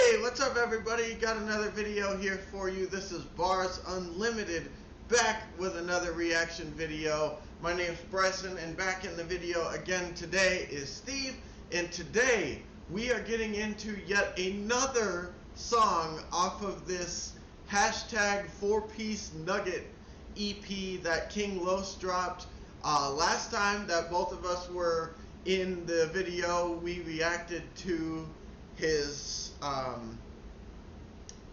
Hey, what's up everybody? Got another video here for you. This is Bars Unlimited, back with another reaction video. My name's Bryson, and back in the video again today is Steve, and today we are getting into yet another song off of this hashtag 4-piece nugget EP that King Los dropped. Last time that both of us were in the video, we reacted to his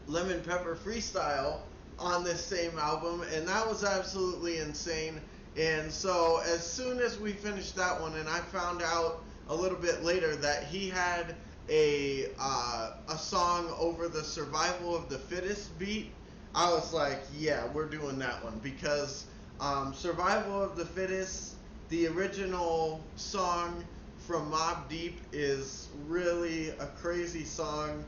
Lemon Pepper freestyle on this same album, and that was absolutely insane. And so as soon as we finished that one, and I found out a little bit later that he had a song over the Survival of the Fittest beat, I was like, yeah, we're doing that one, because Survival of the Fittest, the original song from Mobb Deep, is really a crazy song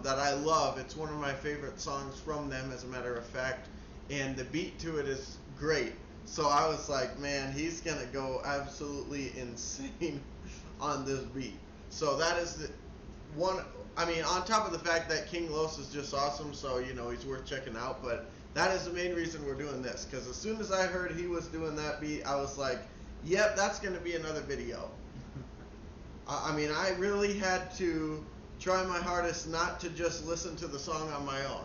that I love. It's one of my favorite songs from them, as a matter of fact, and the beat to it is great. So I was like, man, he's gonna go absolutely insane on this beat. So that is the one. I mean, on top of the fact that King Los is just awesome, so you know he's worth checking out, but that is the main reason we're doing this, because as soon as I heard he was doing that beat, I was like, yep, that's going to be another video. I mean, I really had to try my hardest not to just listen to the song on my own.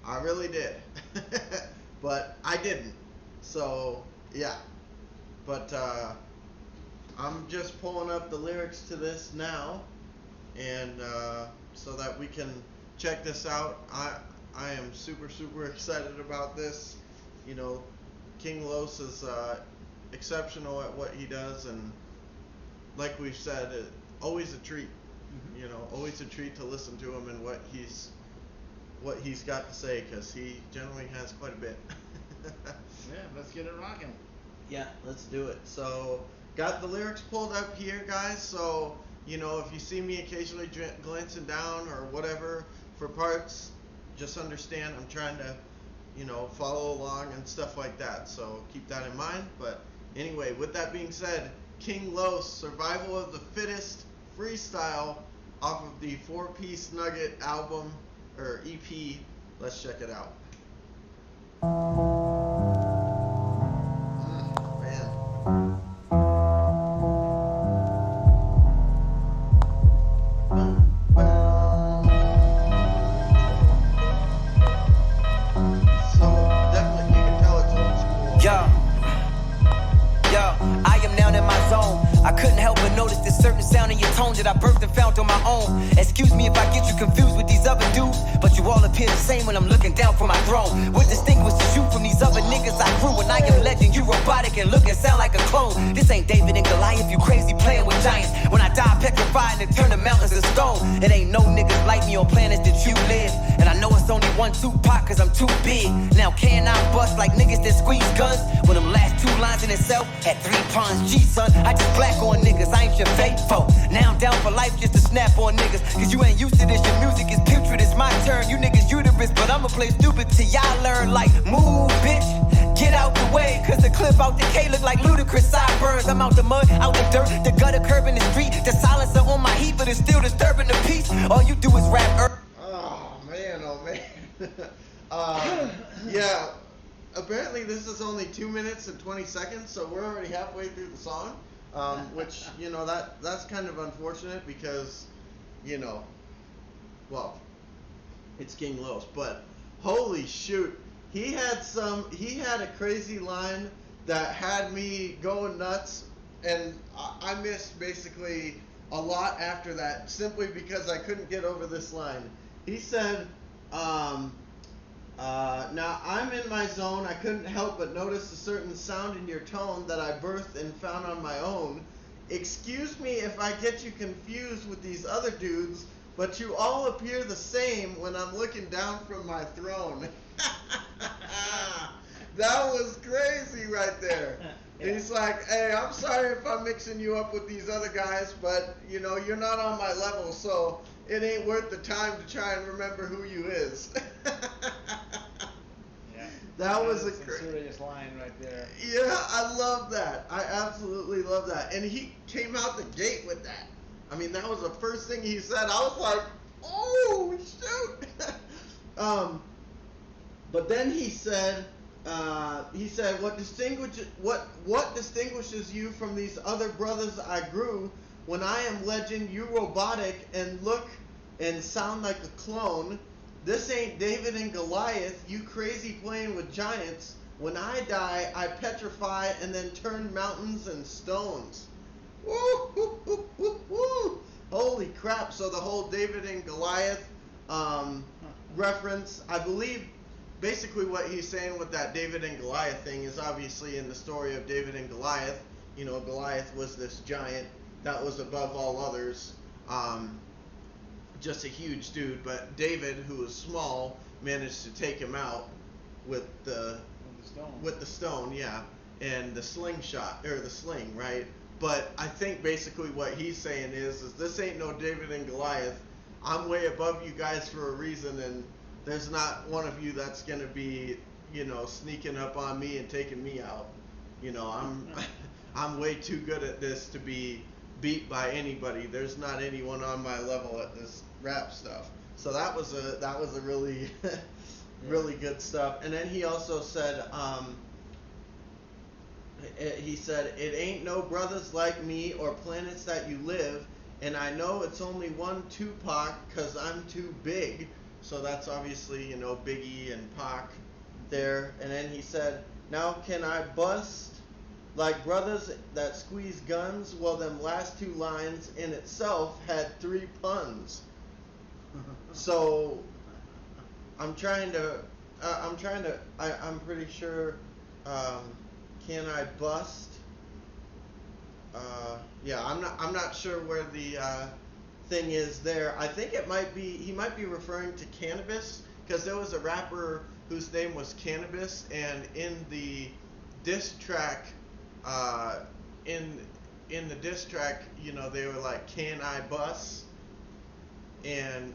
I really did. But I didn't. So, yeah. But I'm just pulling up the lyrics to this now, and so that we can check this out. I am super excited about this. You know, King Los is exceptional at what he does, and like we've said, always a treat. You know, always a treat to listen to him and what he's got to say, because he generally has quite a bit. Yeah, let's get it rocking. Yeah, let's do it. So, got the lyrics pulled up here, guys. So, you know, if you see me occasionally glancing down or whatever for parts, just understand I'm trying to, you know, follow along and stuff like that. So keep that in mind. But anyway, with that being said, King Los, Survival of the Fittest freestyle off of the 4-piece nugget album, or EP. Let's check it out. Man. Certain sound in your tone that I birthed and found on my own. Excuse me if I get you confused with these other dudes, but you all appear the same when I'm looking down from my throne. What distinguishes you from these other niggas I grew? When I am legend, you robotic and look and sound like a clone. This ain't David and Goliath, you crazy playing with giants. When I die petrified and turn the mountains to stone, it ain't no niggas like me on planets that you live. And I know it's only one Tupac, cause I'm too big. Now can I bust like niggas that squeeze guns? When them last two lines in itself had 3 puns. G son, I just black on niggas, I ain't your faithful. Now I'm down for life just to snap on niggas, cause you ain't used to this, your music is putrid, it's my turn. You niggas uterus, but I'ma play stupid till y'all learn. Like, move bitch, get out the way, cause the clip out the K look like ludicrous sideburns. I'm out the mud, out the dirt, the gutter curb in the street, the silencer on my heat, but it's still disturbing the peace. All you do is rap. Oh man. Yeah, apparently this is only 2 minutes and 20 seconds, so we're already halfway through the song. Which, you know, that's kind of unfortunate, because, you know, well, it's King Los, but holy shoot, he had a crazy line that had me going nuts, and I missed basically a lot after that, simply because I couldn't get over this line. He said, now I'm in my zone, I couldn't help but notice a certain sound in your tone that I birthed and found on my own. Excuse me if I get you confused with these other dudes, but you all appear the same when I'm looking down from my throne. That was crazy right there. Yeah. He's like, hey, I'm sorry if I'm mixing you up with these other guys, but you know, you're not on my level, so it ain't worth the time to try and remember who you is. Yeah, that was a serious line right there. Yeah, I love that. I absolutely love that. And he came out the gate with that. I mean, that was the first thing he said. I was like, oh, But then he said, what distinguishes you from these other brothers I grew? When I am legend, you robotic and look and sound like a clone. This ain't David and Goliath, you crazy playing with giants. When I die, I petrify and then turn mountains and stones. Woo, woo, woo, woo, woo. Holy crap. So the whole David and Goliath reference, I believe basically what he's saying with that David and Goliath thing is obviously in the story of David and Goliath. You know, Goliath was this giant that was above all others. Just a huge dude, but David, who was small, managed to take him out with the stone, yeah, and the slingshot, or the sling, right? But I think basically what he's saying is this ain't no David and Goliath. I'm way above you guys for a reason, and there's not one of you that's gonna be, you know, sneaking up on me and taking me out. You know, I'm way too good at this to be beat by anybody. There's not anyone on my level at this rap stuff. So that was a really really good stuff. And then he also said it ain't no brothers like me or planets that you live, and I know it's only one Tupac cause I'm too big. So that's obviously, you know, Biggie and Pac there. And then he said, now can I bust like brothers that squeeze guns? Well, them last two lines in itself had 3 puns. So I'm pretty sure, can I bust? Yeah, I'm not sure where the thing is there. I think he might be referring to cannabis, because there was a rapper whose name was Cannabis, and in the diss track, in the diss track, you know, they were like, can I bust?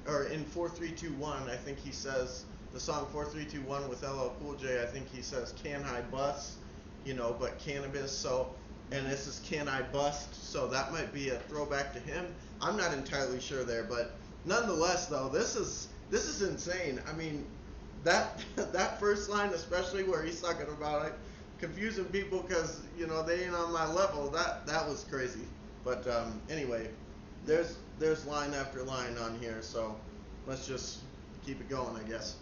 Or in 4321, I think he says, the song 4321 with LL Cool J, I think he says, can I bust? You know, but cannabis, so, and this is can I bust? So that might be a throwback to him. I'm not entirely sure there, but nonetheless, though, this is insane. I mean, that first line, especially where he's talking about it, confusing people because, you know, they ain't on my level, that was crazy. But anyway, there's line after line on here, so let's just keep it going, I guess.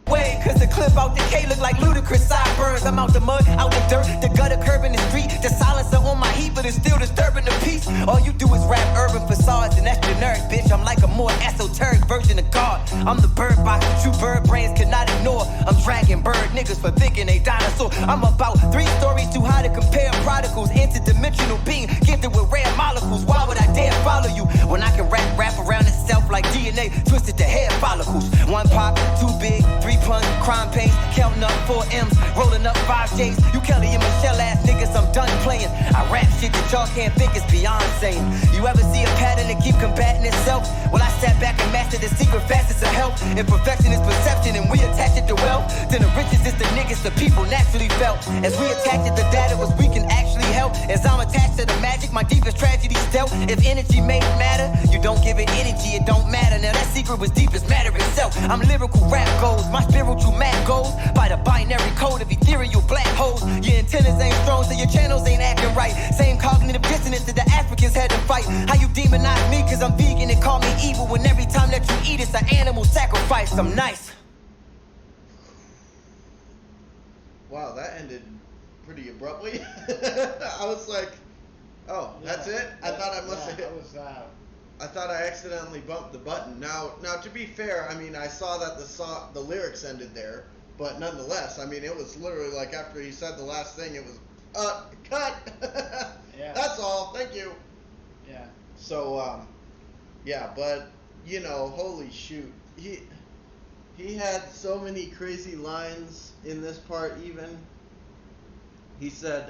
Way, cause the clip out the K look like ludicrous sideburns. I'm out the mud, out the dirt, the gutter curb in the street. The silencer on my heat, but it's still disturbing the peace. All you do is rap urban facades, and that's generic, bitch. I'm like a more esoteric version of God. I'm the bird box, true bird brains cannot ignore. I'm dragging bird niggas for thinking they dinosaur. I'm about 3 stories too high to compare prodigals. Interdimensional being, gifted with rare molecules. Why would I dare follow you when I can wrap around itself like DNA, twisted to hair follicles? 1 pop, 2 big, 3 puns, crime pace, counting up 4 M's, rolling up 5 J's. You Kelly and Michelle ass niggas, I'm done playing. I rap shit that y'all can't think is beyond saying. You ever see a pattern that keep combating itself? Well, I sat back and mastered the secret facets of health. If perfection is perception and we attach it to wealth, then the riches is the niggas the people naturally felt. As we attach it to data, was we can actually help. As I'm attached to the magic, my deepest tragedies dealt. If energy made matter, you don't give it energy, it don't matter. Now that secret was deep as matter itself. I'm lyrical rap goals, my spiritual map goes by the binary code of ethereal black holes. Your antennas ain't strong, so your channels ain't acting right. Same cognitive dissonance that the Africans had to fight. How you demonize me cause I'm vegan and call me evil, when every time that you eat it's an animal sacrifice. I'm nice. Wow, that ended pretty abruptly. I was like, oh, that's it? I thought I must have hit. I thought I accidentally bumped the button. Now to be fair, I mean, I saw that the lyrics ended there, but nonetheless, I mean, it was literally like after he said the last thing, it was, cut. Yeah. That's all. Thank you. Yeah. So, yeah, but you know, holy shoot, he had so many crazy lines in this part. Even he said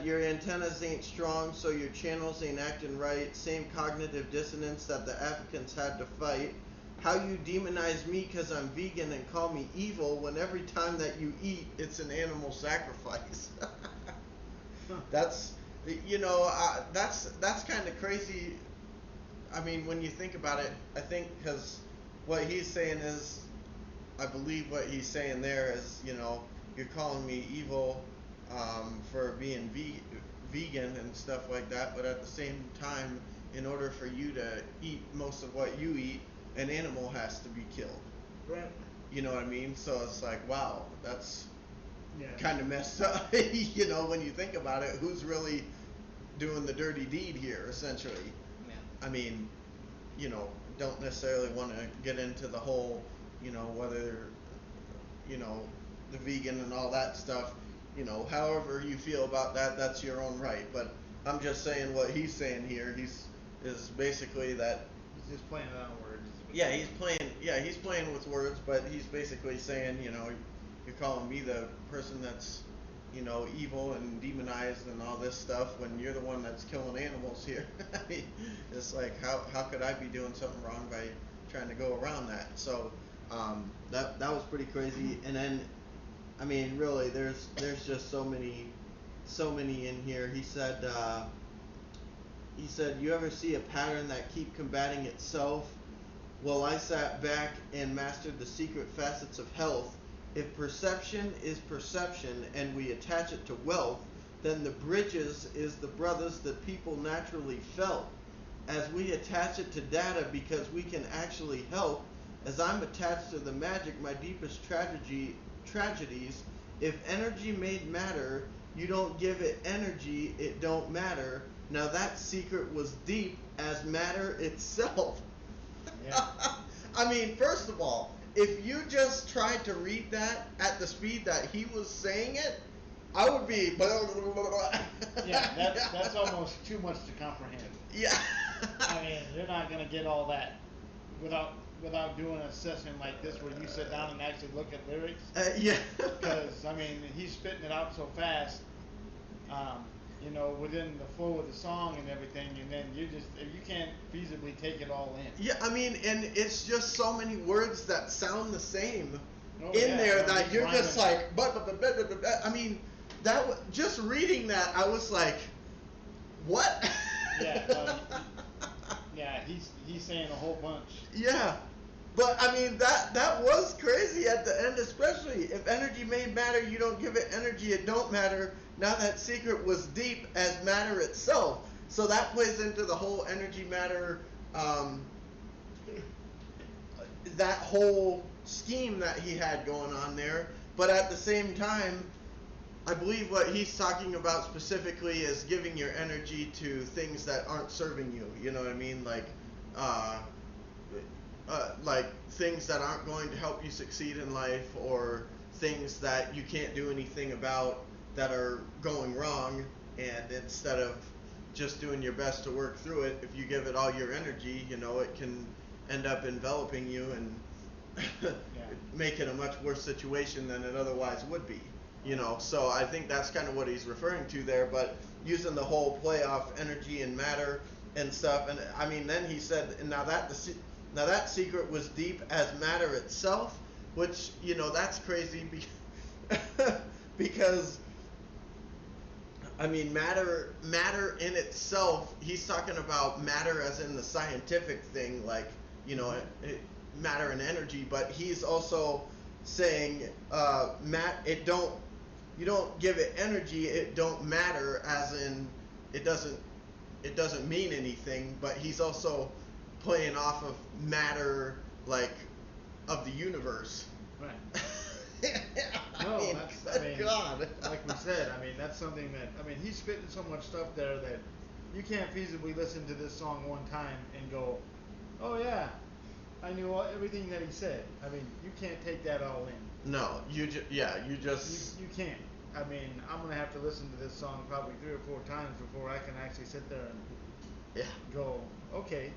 your antennas ain't strong, so your channels ain't acting right. Same cognitive dissonance that the Africans had to fight. How you demonize me cause I'm vegan and call me evil, when every time that you eat it's an animal sacrifice. That's, you know, that's kind of crazy. I mean, when you think about it, I think because what he's saying is, I believe what he's saying there is, you're calling me evil for being vegan and stuff like that, but at the same time, in order for you to eat most of what you eat, an animal has to be killed. Right. You know what I mean? So it's like, wow, that's Yeah. kind of messed up. When you think about it, who's really doing the dirty deed here, essentially? Yeah. I mean, don't necessarily want to get into the whole, whether, the vegan and all that stuff, however you feel about that, that's your own right. But I'm just saying what he's saying here. Is basically that. He's just playing it on words. Yeah, he's playing with words, but he's basically saying, you're calling me the person that's, evil and demonized and all this stuff when you're the one that's killing animals here. I mean, it's like, how could I be doing something wrong by trying to go around that? So, that was pretty crazy. And then, I mean, really, there's just so many in here. He said, you ever see a pattern that keep combating itself? Well, I sat back and mastered the secret facets of health. If perception is perception and we attach it to wealth, then the bridges is the brothers that people naturally felt. As we attach it to data because we can actually help, as I'm attached to the magic, my deepest tragedies, if energy made matter, you don't give it energy, it don't matter. Now that secret was deep as matter itself. Yeah. I mean, first of all, if you just tried to read that at the speed that he was saying it, I would be. Yeah, that's almost too much to comprehend. Yeah. I mean, you're not gonna get all that without doing a session like this where you sit down and actually look at lyrics. Yeah. Because I mean, he's spitting it out so fast. Within the flow of the song and everything, and then you can't feasibly take it all in. Yeah, I mean, and it's just so many words that sound the same Yeah, there that you're rhyming. just like, I mean, just reading that, I was like, what? Yeah, yeah, he's saying a whole bunch. Yeah, but I mean that was crazy at the end, especially if energy made matter, you don't give it energy, it don't matter. Now that secret was deep as matter itself, so that plays into the whole energy matter, that whole scheme that he had going on there. But at the same time, I believe what he's talking about specifically is giving your energy to things that aren't serving you. You know what I mean? Like things that aren't going to help you succeed in life, or things that you can't do anything about that are going wrong. And instead of just doing your best to work through it, if you give it all your energy, it can end up enveloping you and make it a much worse situation than it otherwise would be. So I think that's kind of what he's referring to there, but using the whole play off energy and matter and stuff. And I mean, then he said, now that secret was deep as matter itself, which, that's crazy because I mean, matter in itself, he's talking about matter as in the scientific thing, like, matter and energy, but he's also saying, you don't give it energy, it don't matter, as in, it doesn't mean anything, but he's also playing off of matter, like, of the universe. Right. I mean, God. Like we said, I mean, that's something that, he's spitting so much stuff there that you can't feasibly listen to this song one time and go, oh yeah, I knew everything that he said. I mean, you can't take that all in. No, you just. You can't. I mean, I'm going to have to listen to this song probably 3 or 4 times before I can actually sit there and go, okay.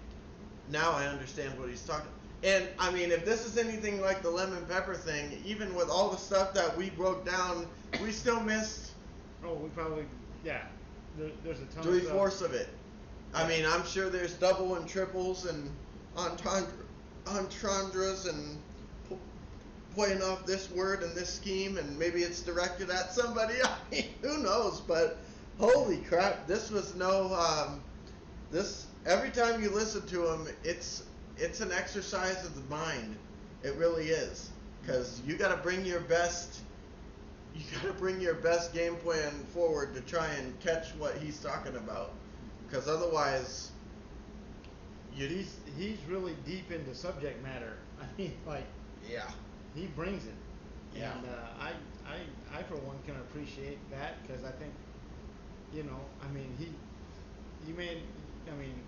Now I understand what he's talking. And I mean, if this is anything like the lemon pepper thing, even with all the stuff that we broke down, we still missed. Oh, we probably, there's a ton of stuff. 3/4 of it. I mean, I'm sure there's double and triples and entendres and playing off this word and this scheme, and maybe it's directed at somebody. I mean, who knows? But holy crap, this was no. This every time you listen to him, it's it's an exercise of the mind. It really is, because you got to bring your best. You got to bring your best game plan forward to try and catch what he's talking about, because otherwise, he's really deep into subject matter. I mean, like, yeah, he brings it. Yeah. And I for one can appreciate that, because I think, you know, I mean,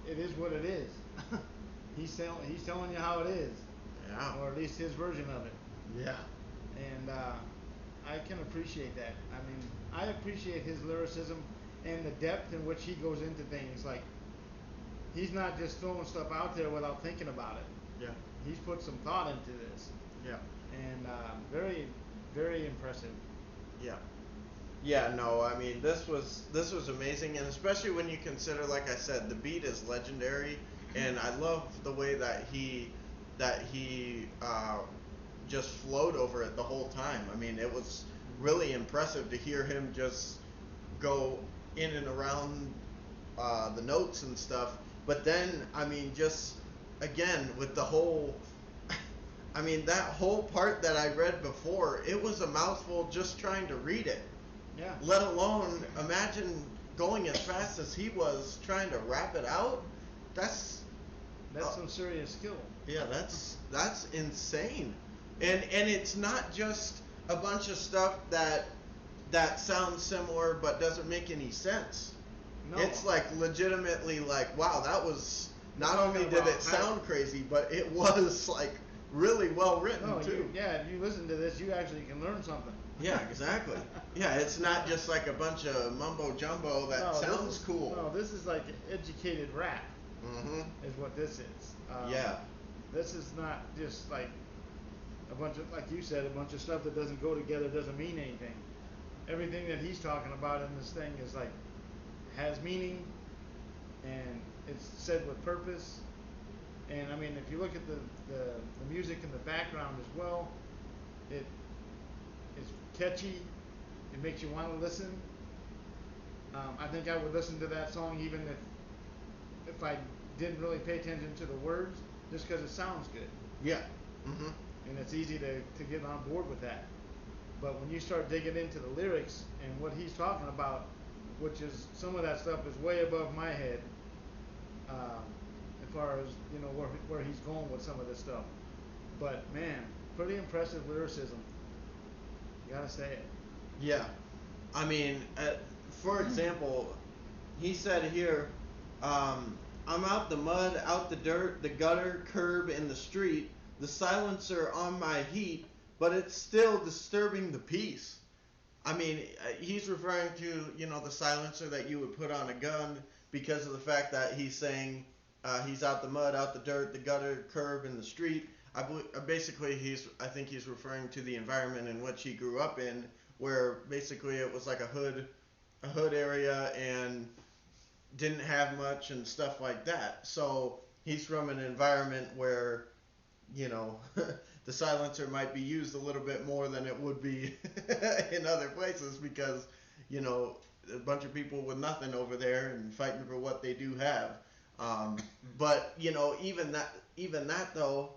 it is what it is. He's telling you how it is. Yeah. Or at least his version of it. Yeah. And I can appreciate that. I mean, I appreciate his lyricism and the depth in which he goes into things. Like, he's not just throwing stuff out there without thinking about it. Yeah. He's put some thought into this. Yeah. And very, very impressive. Yeah. Yeah, no, I mean, this was amazing, and especially when you consider, like I said, the beat is legendary, and I love the way that he just flowed over it the whole time. I mean, it was really impressive to hear him just go in and around the notes and stuff. But then, I mean, just again with the whole, I mean, that whole part that I read before, it was a mouthful just trying to read it. Yeah. Let alone imagine going as fast as he was trying to rap it out. That's some serious skill. Yeah, that's insane. And it's not just a bunch of stuff that sounds similar but doesn't make any sense. No. It's like legitimately like, wow, that was, not only did it sound crazy, but it was like really well written too. If you listen to this, you actually can learn something. Yeah, exactly. Yeah, it's not just like a bunch of mumbo jumbo that sounds cool. No, this is like educated rap. Mm-hmm. Is what this is. Yeah. This is not just like a bunch of, like you said, a bunch of stuff that doesn't go together, doesn't mean anything. Everything that he's talking about in this thing is like, has meaning, and it's said with purpose. And I mean, if you look at the music in the background as well, it's catchy. It makes you want to listen. I think I would listen to that song even if I didn't really pay attention to the words, just because it sounds good. Yeah. Mm-hmm. And it's easy to get on board with that. But when you start digging into the lyrics and what he's talking about, which is, some of that stuff is way above my head, as far as, you know, where he's going with some of this stuff. But man, pretty impressive lyricism. You gotta say it. Yeah. I mean, for example, he said here, I'm out the mud, out the dirt, the gutter, curb, and the street, the silencer on my heat, but it's still disturbing the peace. I mean, he's referring to, you know, the silencer that you would put on a gun, because of the fact that he's saying he's out the mud, out the dirt, the gutter, curb, and the street. Basically, I think he's referring to the environment in which he grew up in, where basically it was like a hood area and didn't have much and stuff like that. So he's from an environment where, you know, the silencer might be used a little bit more than it would be in other places, because, you know, a bunch of people with nothing over there and fighting for what they do have. But, you know, even that though,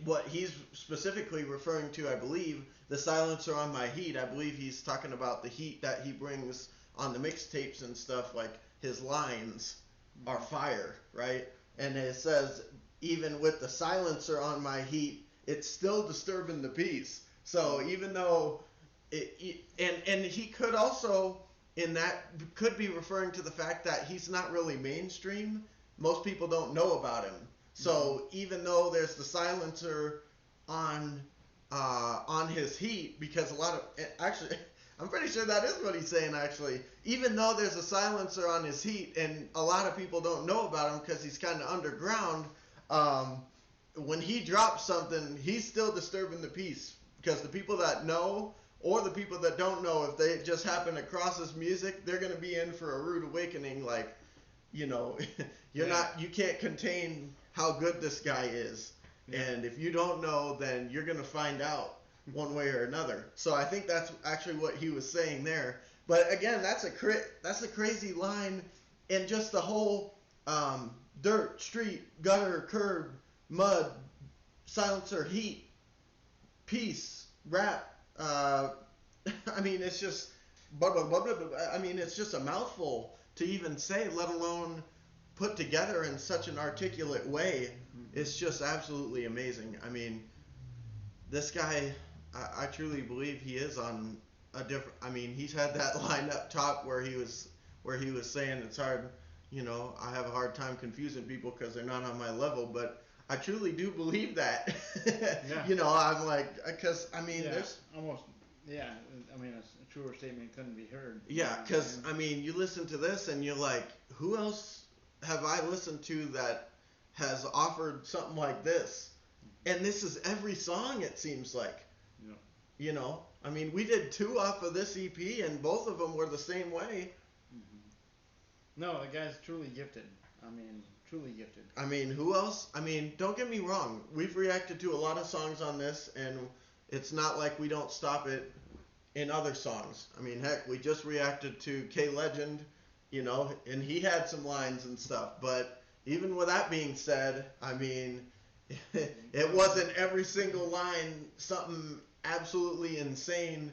what he's specifically referring to, I believe, the silencer on my heat, I believe he's talking about the heat that he brings on the mixtapes and stuff. Like, his lines are fire, right? And it says, even with the silencer on my heat, it's still disturbing the peace. So even though and he could also, in that, could be referring to the fact that he's not really mainstream. Most people don't know about him. So even though there's the silencer on his heat, because a lot of, actually, I'm pretty sure that is what he's saying, actually. Even though there's a silencer on his heat and a lot of people don't know about him because he's kind of underground, when he drops something, he's still disturbing the peace, because the people that know or the people that don't know, if they just happen to cross his music, they're going to be in for a rude awakening. Like, you know, you can't contain how good this guy is. Yeah. And if you don't know, then you're going to find out one way or another. So I think that's actually what he was saying there. But again, that's a crazy line, and just the whole dirt, street, gutter, curb, mud, silencer, heat, peace, rap. I mean, it's just blah, blah, blah, blah, blah. I mean, it's just a mouthful to even say, let alone put together in such an articulate way. It's just absolutely amazing. I mean, this guy, I truly believe he is on a different. I mean, he's had that line up top where he was saying it's hard. You know, I have a hard time confusing people because they're not on my level, but I truly do believe that. Yeah. You know, I'm like, because I mean, Yeah, there's almost. Yeah, I mean, a truer statement couldn't be heard. yeah, because I mean, you listen to this and you're like, who else have I listened to that has offered something like this? And this is every song, it seems like. Yeah. You know, I mean, we did 2 off of this EP, and both of them were the same way. No, the guy's truly gifted. I mean, truly gifted. I mean, who else? I mean, don't get me wrong. We've reacted to a lot of songs on this, and it's not like we don't stop it in other songs. I mean, heck, we just reacted to K Legend, you know, and he had some lines and stuff. But even with that being said, I mean, it wasn't every single line something absolutely insane.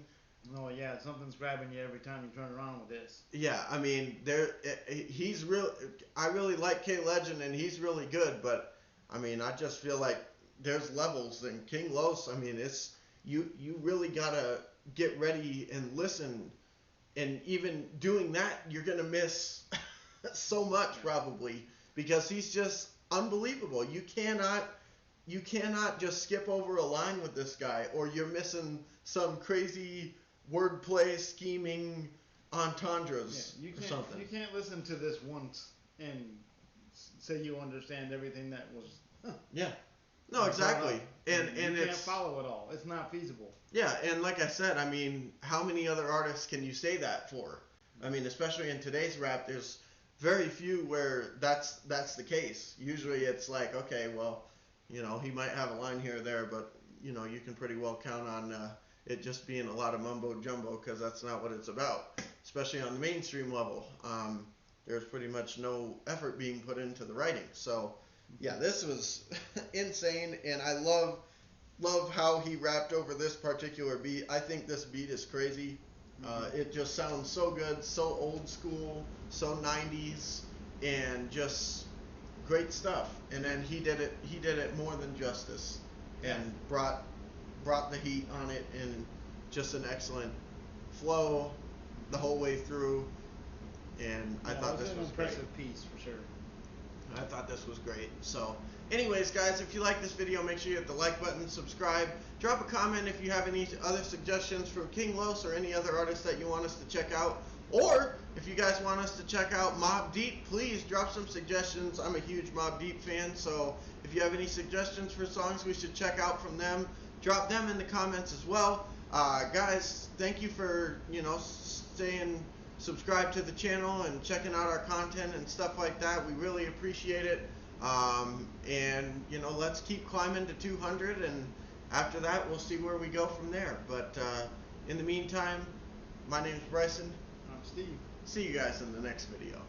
No, yeah, something's grabbing you every time you turn around with this. Yeah, I mean, he's real. I really like K Legend, and he's really good. But I mean, I just feel like there's levels, and King Los. I mean, it's you really gotta get ready and listen. And even doing that, you're gonna miss so much probably because he's just unbelievable. You cannot just skip over a line with this guy, or you're missing some crazy wordplay, scheming entendres Yeah, you or can't, something. You can't listen to this once and say you understand everything that was. Yeah. No, exactly. And you can't it's follow it all. It's not feasible. yeah, and like I said, I mean, how many other artists can you say that for? I mean, especially in today's rap, there's very few where that's the case. Usually it's like, okay, well, you know, he might have a line here or there, but you know, you can pretty well count on it just being a lot of mumbo jumbo because that's not what it's about, especially on the mainstream level. There's pretty much no effort being put into the writing. So, yeah, this was insane, and I love how he rapped over this particular beat. I think this beat is crazy. It just sounds so good, so old school, so 90s, and just great stuff. And then he did it more than justice, and brought the heat on it, and just an excellent flow the whole way through. And I thought this was an great. impressive piece for sure. I thought this was great. So, anyways, guys, if you like this video, make sure you hit the like button, subscribe, drop a comment if you have any other suggestions from King Los or any other artists that you want us to check out. Or, if you guys want us to check out Mobb Deep, please drop some suggestions. I'm a huge Mobb Deep fan, so if you have any suggestions for songs we should check out from them, drop them in the comments as well. Guys, thank you for, you know, staying subscribed to the channel and checking out our content and stuff like that. We really appreciate it. And, you know, let's keep climbing to 200, and after that, we'll see where we go from there. But in the meantime, my name's Bryson. I'm Steve. See you guys in the next video.